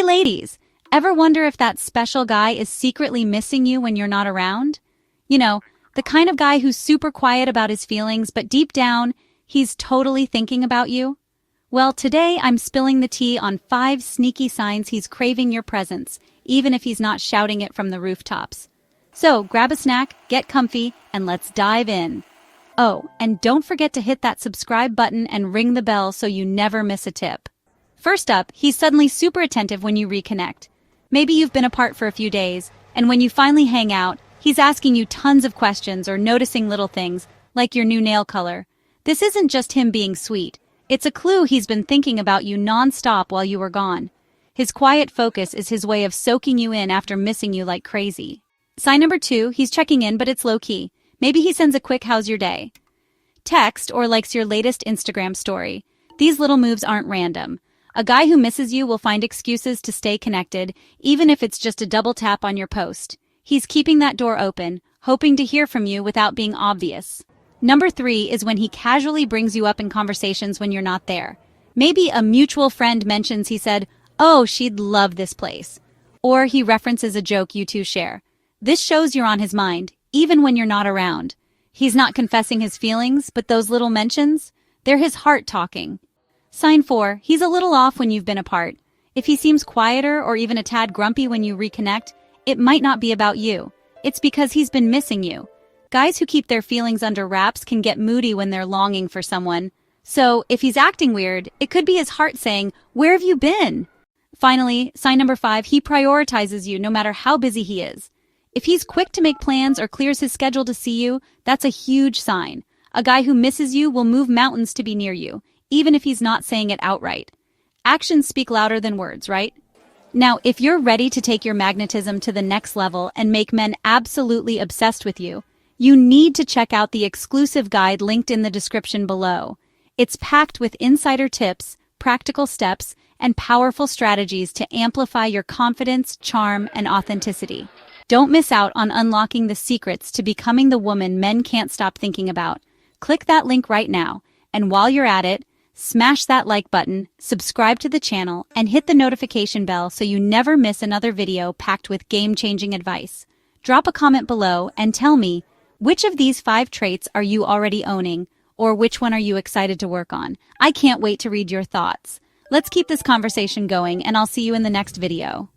ladies, ever wonder if that special guy is secretly missing you when you're not around? You know, the kind of guy who's super quiet about his feelings, but deep down, he's totally thinking about you? Well, today I'm spilling the tea on 5 sneaky signs he's craving your presence, even if he's not shouting it from the rooftops. So grab a snack, get comfy, and let's dive in. Oh, and don't forget to hit that subscribe button and ring the bell so you never miss a tip. First up, he's suddenly super attentive when you reconnect. Maybe you've been apart for a few days, and when you finally hang out, he's asking you tons of questions or noticing little things, like your new nail color. This isn't just him being sweet. It's a clue he's been thinking about you non-stop while you were gone. His quiet focus is his way of soaking you in after missing you like crazy. Sign number 2, he's checking in, but it's low-key. Maybe he sends a quick "how's your day?" text or likes your latest Instagram story. These little moves aren't random. A guy who misses you will find excuses to stay connected, even if it's just a double tap on your post. He's keeping that door open, hoping to hear from you without being obvious. Number 3 is when he casually brings you up in conversations when you're not there. Maybe a mutual friend mentions he said, "Oh, she'd love this place." Or he references a joke you two share. This shows you're on his mind, even when you're not around. He's not confessing his feelings, but those little mentions, they're his heart talking. Sign 4, he's a little off when you've been apart. If he seems quieter or even a tad grumpy when you reconnect, it might not be about you. It's because he's been missing you. Guys who keep their feelings under wraps can get moody when they're longing for someone. So, if he's acting weird, it could be his heart saying, "Where have you been?" Finally, sign number 5, he prioritizes you no matter how busy he is. If he's quick to make plans or clears his schedule to see you, that's a huge sign. A guy who misses you will move mountains to be near you, even if he's not saying it outright. Actions speak louder than words, right? Now, if you're ready to take your magnetism to the next level and make men absolutely obsessed with you, you need to check out the exclusive guide linked in the description below. It's packed with insider tips, practical steps, and powerful strategies to amplify your confidence, charm, and authenticity. Don't miss out on unlocking the secrets to becoming the woman men can't stop thinking about. Click that link right now, and while you're at it, smash that like button, subscribe to the channel, and hit the notification bell so you never miss another video packed with game-changing advice. Drop a comment below and tell me, which of these 5 traits are you already owning, or which one are you excited to work on? I can't wait to read your thoughts. Let's keep this conversation going, and I'll see you in the next video.